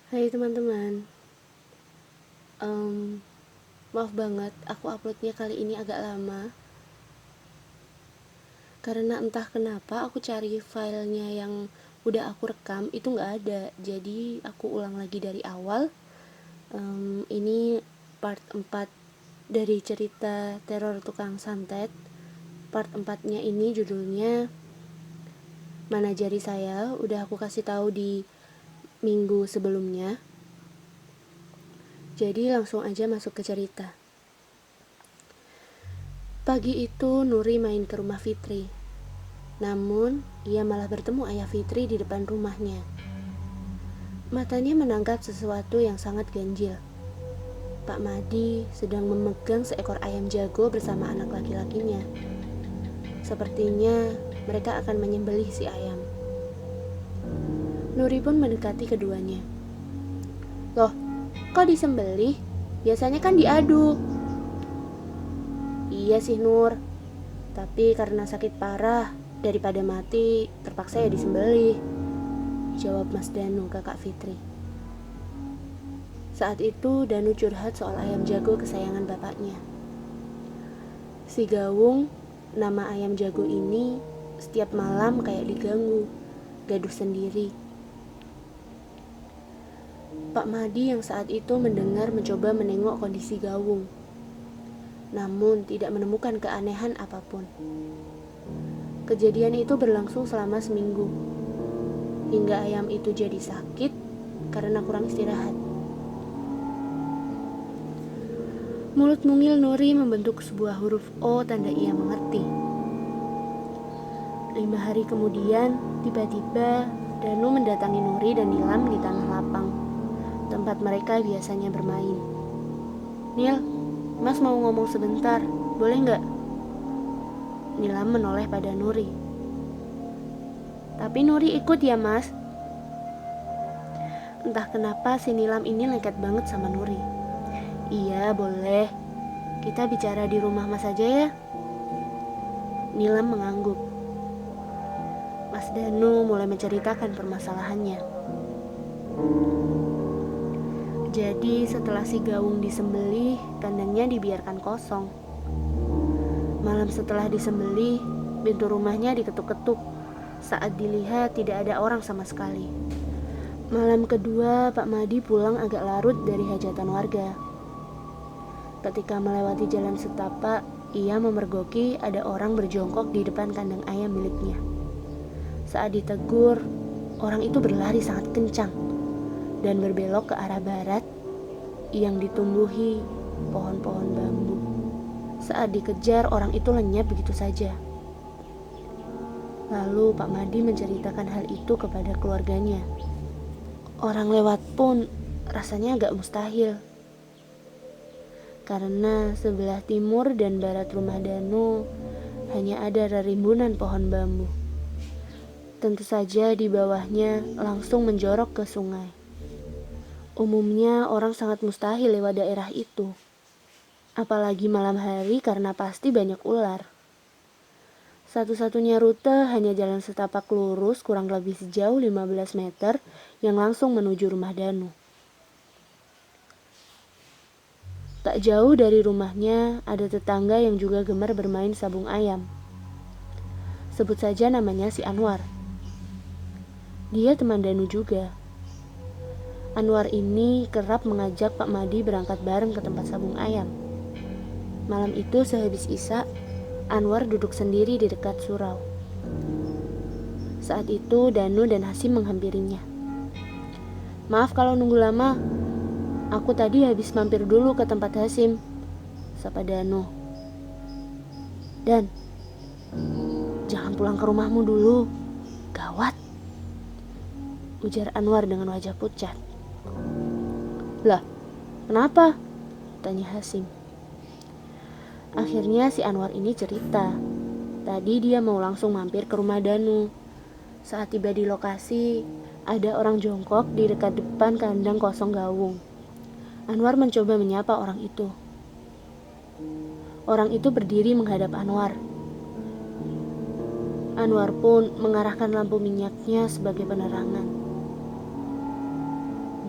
Hai teman-teman, maaf banget aku uploadnya kali ini agak lama karena entah kenapa aku cari filenya yang udah aku rekam itu nggak ada, jadi aku ulang lagi dari awal. Ini part 4 dari cerita teror tukang santet. Part 4-nya ini judulnya Mana Jari Saya, udah aku kasih tahu di minggu sebelumnya. Jadi langsung aja masuk ke cerita. Pagi itu Nuri main ke rumah Fitri. Namun, ia malah bertemu ayah Fitri di depan rumahnya. Matanya menangkap sesuatu yang sangat ganjil. Pak Madi sedang memegang seekor ayam jago bersama anak laki-lakinya. Sepertinya mereka akan menyembelih si ayam. Nuri pun mendekati keduanya. Loh, kok disembelih? Biasanya kan diadu. Iya sih Nur, tapi karena sakit parah, daripada mati, terpaksa ya disembelih, jawab Mas Danu, kakak Fitri. Saat itu Danu curhat soal ayam jago kesayangan bapaknya. Si Gawung, nama ayam jago ini, setiap malam kayak diganggu, gaduh sendiri. Pak Madi yang saat itu mendengar mencoba menengok kondisi Gawung, namun tidak menemukan keanehan apapun. Kejadian itu berlangsung selama seminggu, hingga ayam itu jadi sakit karena kurang istirahat. Mulut mungil Nuri membentuk sebuah huruf O tanda ia mengerti. 5 hari kemudian, tiba-tiba Danu mendatangi Nuri dan Nilam di tanah lapang, tempat mereka biasanya bermain. Nil, Mas mau ngomong sebentar, boleh nggak? Nilam menoleh pada Nuri. Tapi Nuri ikut ya Mas. Entah kenapa si Nilam ini lengket banget sama Nuri. Iya boleh, kita bicara di rumah Mas aja ya. Nilam mengangguk. Mas Danu mulai menceritakan permasalahannya. Jadi setelah si Gawung disembelih, kandangnya dibiarkan kosong. Malam setelah disembelih, pintu rumahnya diketuk-ketuk. Saat dilihat tidak ada orang sama sekali. Malam kedua, Pak Madi pulang agak larut dari hajatan warga. Ketika melewati jalan setapak, ia memergoki ada orang berjongkok di depan kandang ayam miliknya. Saat ditegur, orang itu berlari sangat kencang dan berbelok ke arah barat yang ditumbuhi pohon-pohon bambu. Saat dikejar, orang itu lenyap begitu saja. Lalu Pak Madi menceritakan hal itu kepada keluarganya. Orang lewat pun rasanya agak mustahil, karena sebelah timur dan barat rumah Danu hanya ada rerimbunan pohon bambu. Tentu saja di bawahnya langsung menjorok ke sungai. Umumnya orang sangat mustahil lewat daerah itu, apalagi malam hari karena pasti banyak ular. Satu-satunya rute hanya jalan setapak lurus kurang lebih sejauh 15 meter yang langsung menuju rumah Danu. Tak jauh dari rumahnya ada tetangga yang juga gemar bermain sabung ayam. Sebut saja namanya si Anwar. Dia teman Danu juga. Anwar ini kerap mengajak Pak Madi berangkat bareng ke tempat sabung ayam. Malam itu sehabis Isya, Anwar duduk sendiri di dekat surau. Saat itu Danu dan Hasim menghampirinya. Maaf kalau nunggu lama, aku tadi habis mampir dulu ke tempat Hasim, sapa Danu. Dan, jangan pulang ke rumahmu dulu, gawat, ujar Anwar dengan wajah pucat. Lah, kenapa? Tanya Hasim. Akhirnya si Anwar ini cerita. Tadi dia mau langsung mampir ke rumah Danu. Saat tiba di lokasi, ada orang jongkok di dekat depan kandang kosong Gawung. Anwar mencoba menyapa orang itu. Orang itu berdiri menghadap Anwar. Anwar pun mengarahkan lampu minyaknya sebagai penerangan.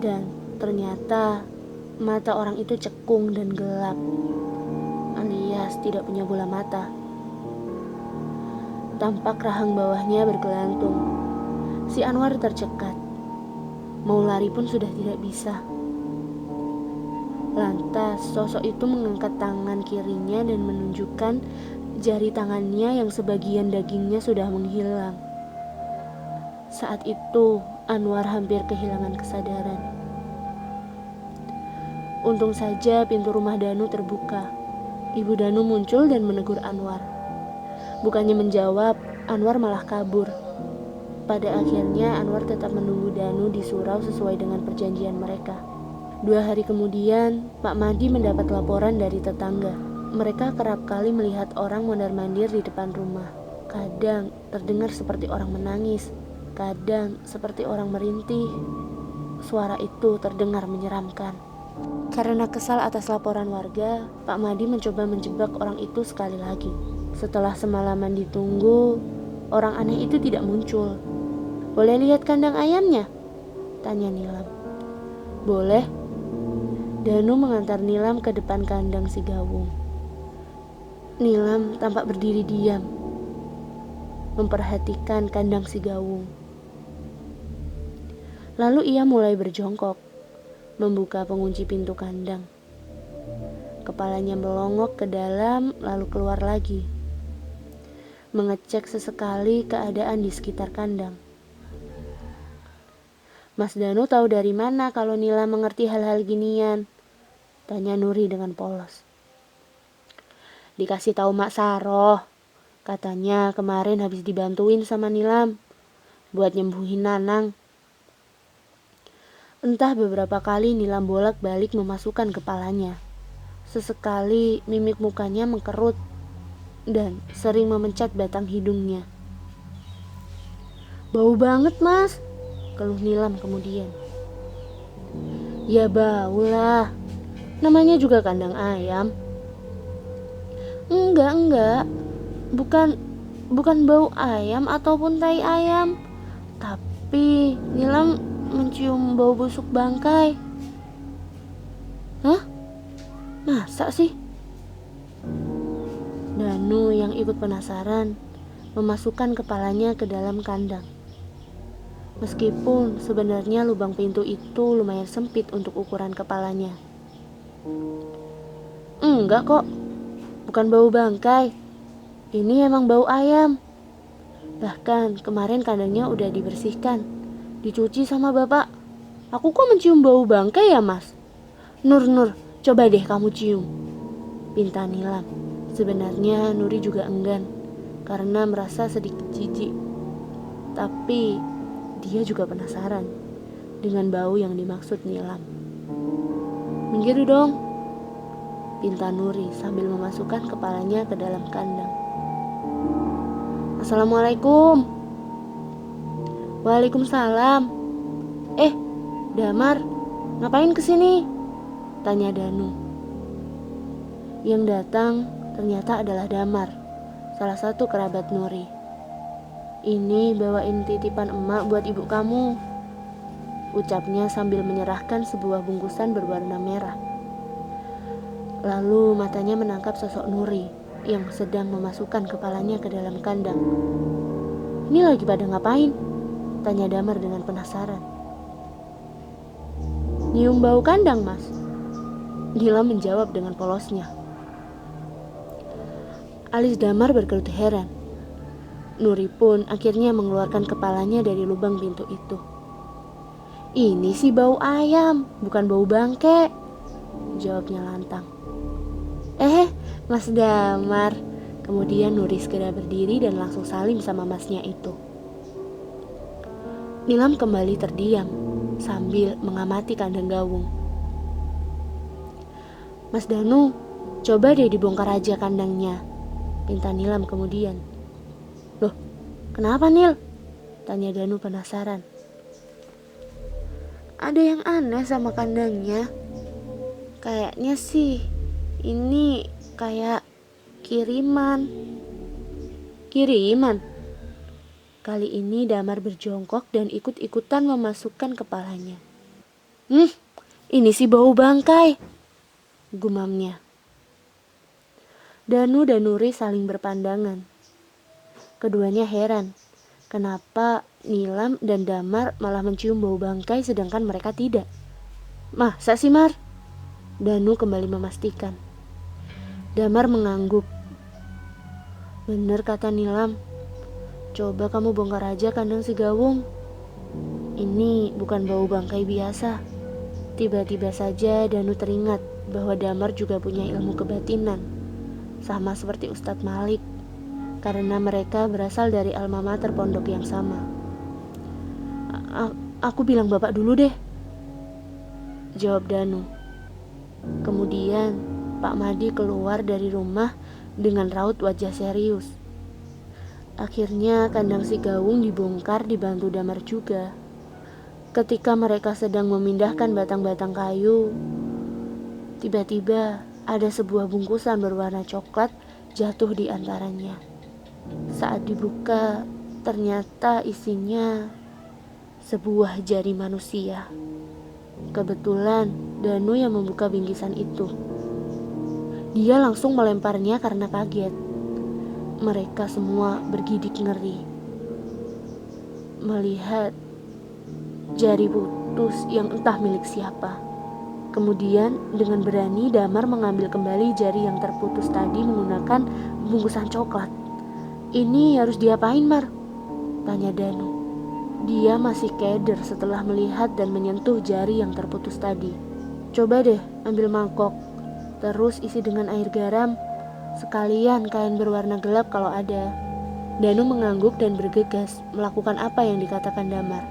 Dan ternyata mata orang itu cekung dan gelap, alias tidak punya bola mata. Tampak rahang bawahnya bergelantung. Si Anwar tercekat. Mau lari pun sudah tidak bisa. Lantas sosok itu mengangkat tangan kirinya dan menunjukkan jari tangannya yang sebagian dagingnya sudah menghilang. Saat itu Anwar hampir kehilangan kesadaran. Untung saja pintu rumah Danu terbuka. Ibu Danu muncul dan menegur Anwar. Bukannya menjawab, Anwar malah kabur. Pada akhirnya Anwar tetap menunggu Danu di surau sesuai dengan perjanjian mereka. 2 hari kemudian, Pak Madi mendapat laporan dari tetangga. Mereka kerap kali melihat orang mondar-mandir di depan rumah. Kadang terdengar seperti orang menangis, kadang seperti orang merintih. Suara itu terdengar menyeramkan. Karena kesal atas laporan warga, Pak Madi mencoba menjebak orang itu sekali lagi. Setelah semalaman ditunggu, orang aneh itu tidak muncul. "Boleh lihat kandang ayamnya?" tanya Nilam. "Boleh." Danu mengantar Nilam ke depan kandang si Gawung. Nilam tampak berdiri diam, memperhatikan kandang si Gawung. Lalu ia mulai berjongkok, membuka pengunci pintu kandang. Kepalanya melongok ke dalam lalu keluar lagi, mengecek sesekali keadaan di sekitar kandang. "Mas Danu tahu dari mana kalau Nila mengerti hal-hal ginian?" tanya Nuri dengan polos. "Dikasih tahu Mak Saroh. Katanya kemarin habis dibantuin sama Nilam buat nyembuhin Nanang." Entah beberapa kali Nilam bolak-balik memasukkan kepalanya. Sesekali mimik mukanya mengkerut dan sering memencet batang hidungnya. "Bau banget, Mas," keluh Nilam kemudian. "Ya bau lah. Namanya juga kandang ayam." Enggak. Bukan bau ayam ataupun tai ayam. Tapi Nilam mencium bau busuk bangkai." "Hah? Masa sih?" Danu yang ikut penasaran memasukkan kepalanya ke dalam kandang. Meskipun sebenarnya lubang pintu itu lumayan sempit untuk ukuran kepalanya. "Enggak kok, bukan bau bangkai. Ini emang bau ayam. Bahkan kemarin kandangnya udah dibersihkan, dicuci sama bapak. Aku kok mencium bau bangkai ya, Mas?" Nur, coba deh kamu cium," pinta Nilam. Sebenarnya Nuri juga enggan karena merasa sedikit jijik. Tapi dia juga penasaran dengan bau yang dimaksud Nilam. "Minggir dong," pinta Nuri sambil memasukkan kepalanya ke dalam kandang. "Assalamualaikum." "Waalaikumsalam." Damar, ngapain kesini?" tanya Danu. Yang datang ternyata adalah Damar, salah satu kerabat Nuri. "Ini bawain titipan emak buat ibu kamu," ucapnya sambil menyerahkan sebuah bungkusan berwarna merah. Lalu matanya menangkap sosok Nuri yang sedang memasukkan kepalanya ke dalam kandang. "Ini lagi pada ngapain?" tanya Damar dengan penasaran. "Nyium bau kandang, Mas," Dila menjawab dengan polosnya. Alis Damar berkerut heran. Nuri pun akhirnya mengeluarkan kepalanya dari lubang pintu itu. "Ini sih bau ayam, bukan bau bangke," jawabnya lantang. Mas Damar." Kemudian Nuri segera berdiri dan langsung salim sama masnya itu. Nilam kembali terdiam sambil mengamati kandang Gawung. "Mas Danu, coba deh dibongkar aja kandangnya," pinta Nilam kemudian. "Loh, kenapa Nil?" tanya Danu penasaran. "Ada yang aneh sama kandangnya. Kayaknya sih ini kayak kiriman." "Kiriman?" Kali ini Damar berjongkok dan ikut-ikutan memasukkan kepalanya. Ini sih bau bangkai, gumamnya. Danu dan Nuri saling berpandangan. Keduanya heran, kenapa Nilam dan Damar malah mencium bau bangkai sedangkan mereka tidak. Masa sih, Mar? Danu kembali memastikan. Damar mengangguk. Bener kata Nilam. Coba kamu bongkar aja kandang si Gawung. Ini bukan bau bangkai biasa. Tiba-tiba saja Danu teringat bahwa Damar juga punya ilmu kebatinan. Sama seperti Ustadz Malik. Karena mereka berasal dari alma mater pondok yang sama. Aku bilang bapak dulu deh, jawab Danu. Kemudian Pak Madi keluar dari rumah dengan raut wajah serius. Akhirnya kandang si Gawung dibongkar dibantu Damar juga. Ketika mereka sedang memindahkan batang-batang kayu, tiba-tiba ada sebuah bungkusan berwarna coklat jatuh di antaranya. Saat dibuka, ternyata isinya sebuah jari manusia. Kebetulan Danu yang membuka bingkisan itu. Dia langsung melemparnya karena kaget. Mereka semua bergidik ngeri melihat jari putus yang entah milik siapa. Kemudian dengan berani Damar mengambil kembali jari yang terputus tadi menggunakan bungkusan coklat. Ini harus diapain, Mar? Tanya Danu. Dia masih keder setelah melihat dan menyentuh jari yang terputus tadi. Coba deh ambil mangkok, terus isi dengan air garam, sekalian kain berwarna gelap kalau ada. Danu mengangguk dan bergegas melakukan apa yang dikatakan Damar.